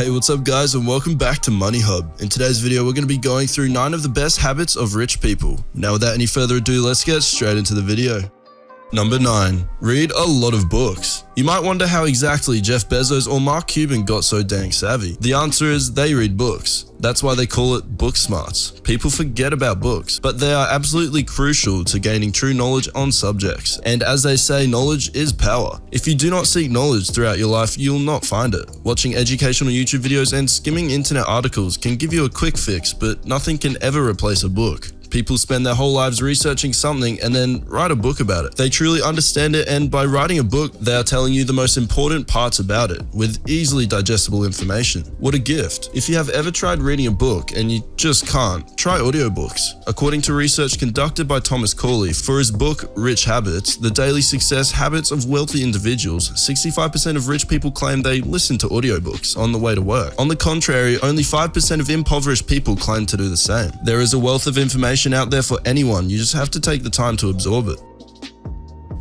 Hey, what's up guys, and welcome back to Money Hub. In today's video, we're going to be going through 9 of the best habits of rich people. Now without any further ado, let's get straight into the video. Number 9. Read a lot of books. You might wonder how exactly Jeff Bezos or Mark Cuban got so dang savvy. The answer is they read books. That's why they call it book smarts. People forget about books, but they are absolutely crucial to gaining true knowledge on subjects. And as they say, knowledge is power. If you do not seek knowledge throughout your life, you'll not find it. Watching educational YouTube videos and skimming internet articles can give you a quick fix, but nothing can ever replace a book. People spend their whole lives researching something and then write a book about it. They truly understand it, and by writing a book, they are telling you the most important parts about it, with easily digestible information. What a gift. If you have ever tried reading a book and you just can't, try audiobooks. According to research conducted by Thomas Corley for his book Rich Habits, The Daily Success Habits of Wealthy Individuals, 65% of rich people claim they listen to audiobooks on the way to work. On the contrary, only 5% of impoverished people claim to do the same. There is a wealth of information out there for anyone, you just have to take the time to absorb it.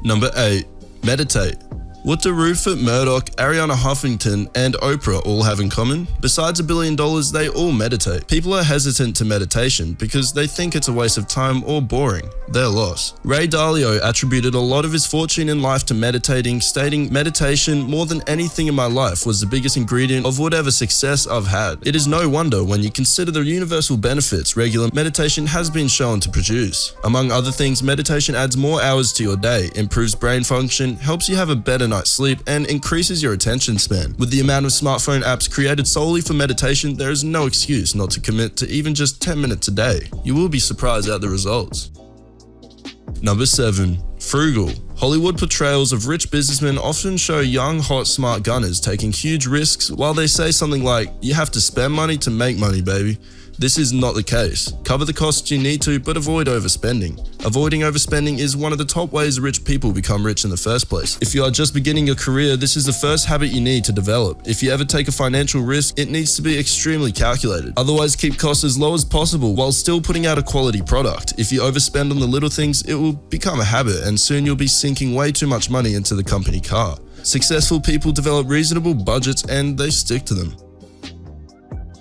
Number 8. Meditate. What do Rupert Murdoch, Arianna Huffington, and Oprah all have in common? Besides $1 billion, they all meditate. People are hesitant to meditation because they think it's a waste of time or boring. Their loss. Ray Dalio attributed a lot of his fortune in life to meditating, stating, "Meditation, more than anything in my life, was the biggest ingredient of whatever success I've had." It is no wonder when you consider the universal benefits regular meditation has been shown to produce. Among other things, meditation adds more hours to your day, improves brain function, helps you have a better night's sleep, and increases your attention span. With the amount of smartphone apps created solely for meditation, there is no excuse not to commit to even just 10 minutes a day. You will be surprised at the results. Number 7. Frugal. Hollywood portrayals of rich businessmen often show young, hot, smart gunners taking huge risks while they say something like, "You have to spend money to make money, baby." This is not the case. Cover the costs you need to, but avoid overspending. Avoiding overspending is one of the top ways rich people become rich in the first place. If you are just beginning your career, this is the first habit you need to develop. If you ever take a financial risk, it needs to be extremely calculated. Otherwise, keep costs as low as possible while still putting out a quality product. If you overspend on the little things, it will become a habit, and soon you'll be sinking way too much money into the company car. Successful people develop reasonable budgets and they stick to them.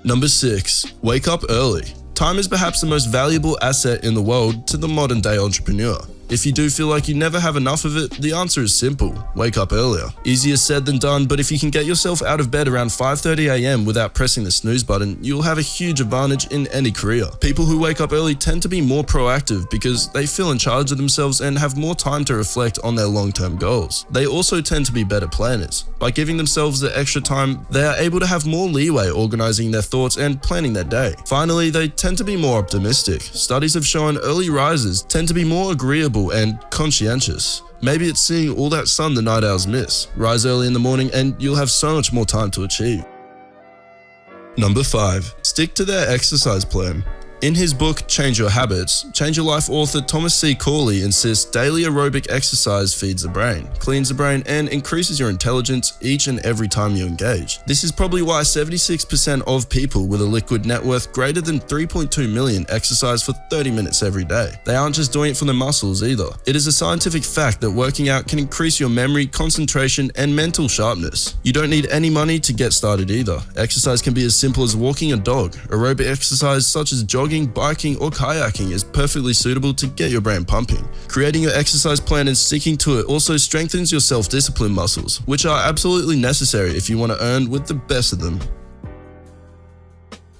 Number 6. Wake up early. Time is perhaps the most valuable asset in the world to the modern day entrepreneur. If you do feel like you never have enough of it, the answer is simple. Wake up earlier. Easier said than done, but if you can get yourself out of bed around 5:30 a.m. without pressing the snooze button, you'll have a huge advantage in any career. People who wake up early tend to be more proactive because they feel in charge of themselves and have more time to reflect on their long-term goals. They also tend to be better planners. By giving themselves the extra time, they are able to have more leeway organizing their thoughts and planning their day. Finally, they tend to be more optimistic. Studies have shown early risers tend to be more agreeable and conscientious. Maybe it's seeing all that sun the night owls miss. Rise early in the morning and you'll have so much more time to achieve. Number 5. Stick to their exercise plan. In his book, Change Your Habits, Change Your Life author Thomas C. Corley insists daily aerobic exercise feeds the brain, cleans the brain, and increases your intelligence each and every time you engage. This is probably why 76% of people with a liquid net worth greater than 3.2 million exercise for 30 minutes every day. They aren't just doing it for their muscles either. It is a scientific fact that working out can increase your memory, concentration, and mental sharpness. You don't need any money to get started either. Exercise can be as simple as walking a dog. Aerobic exercise such as jogging, biking, or kayaking is perfectly suitable to get your brain pumping. Creating your exercise plan and sticking to it also strengthens your self-discipline muscles, which are absolutely necessary if you want to earn with the best of them.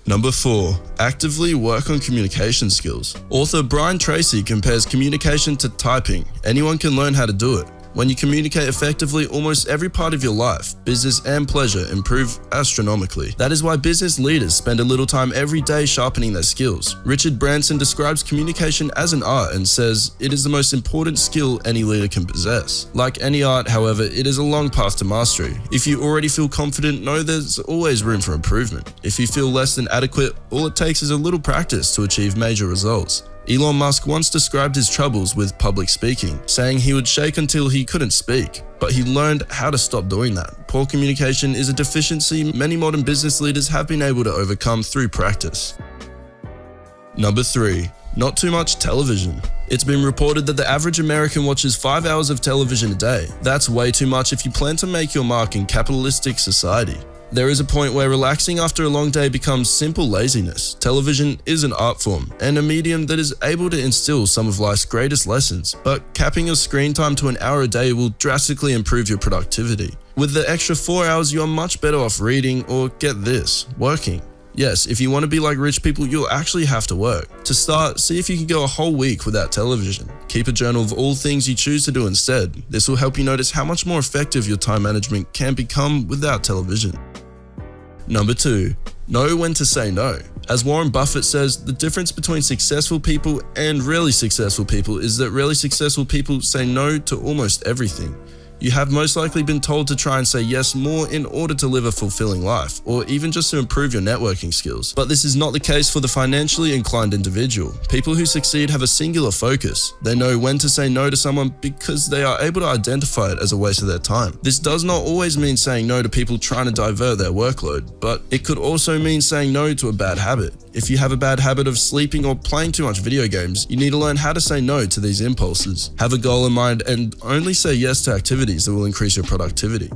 Number 4. Actively work on communication skills. Author Brian Tracy compares communication to typing. Anyone can learn how to do it. When you communicate effectively, almost every part of your life, business and pleasure, improve astronomically. That is why business leaders spend a little time every day sharpening their skills. Richard Branson describes communication as an art and says it is the most important skill any leader can possess. Like any art, however, it is a long path to mastery. If you already feel confident, know there's always room for improvement. If you feel less than adequate, all it takes is a little practice to achieve major results. Elon Musk once described his troubles with public speaking, saying he would shake until he couldn't speak, but he learned how to stop doing that. Poor communication is a deficiency many modern business leaders have been able to overcome through practice. Number 3. Not too much television. It's been reported that the average American watches 5 hours of television a day. That's way too much if you plan to make your mark in capitalistic society. There is a point where relaxing after a long day becomes simple laziness. Television is an art form and a medium that is able to instill some of life's greatest lessons, but capping your screen time to an hour a day will drastically improve your productivity. With the extra 4 hours, you are much better off reading or, get this, working. Yes, if you want to be like rich people, you'll actually have to work. To start, see if you can go a whole week without television. Keep a journal of all things you choose to do instead. This will help you notice how much more effective your time management can become without television. Number 2, know when to say no. As Warren Buffett says, the difference between successful people and really successful people is that really successful people say no to almost everything. You have most likely been told to try and say yes more in order to live a fulfilling life, or even just to improve your networking skills. But this is not the case for the financially inclined individual. People who succeed have a singular focus. They know when to say no to someone because they are able to identify it as a waste of their time. This does not always mean saying no to people trying to divert their workload, but it could also mean saying no to a bad habit. If you have a bad habit of sleeping or playing too much video games, you need to learn how to say no to these impulses. Have a goal in mind and only say yes to activities that will increase your productivity.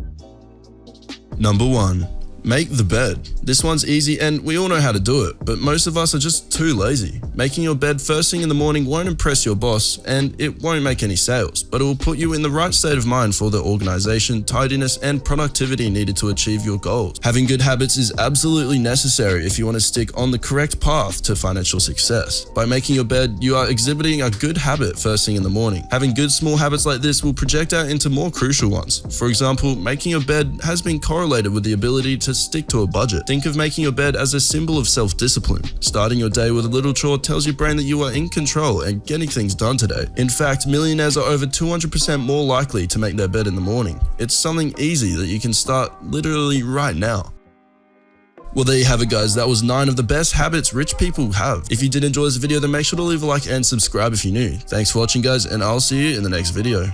Number 1, make the bed. This one's easy and we all know how to do it, but most of us are just too lazy. Making your bed first thing in the morning won't impress your boss and it won't make any sales, but it will put you in the right state of mind for the organization, tidiness, and productivity needed to achieve your goals. Having good habits is absolutely necessary if you want to stick on the correct path to financial success. By making your bed, you are exhibiting a good habit first thing in the morning. Having good small habits like this will project out into more crucial ones. For example, making your bed has been correlated with the ability to stick to a budget. Think of making your bed as a symbol of self-discipline. Starting your day with a little chore tells your brain that you are in control and getting things done today. In fact, millionaires are over 200% more likely to make their bed in the morning. It's something easy that you can start literally right now. Well, there you have it, guys. That was 9 of the best habits rich people have. If you did enjoy this video, then make sure to leave a like and subscribe if you're new. Thanks for watching, guys, and I'll see you in the next video.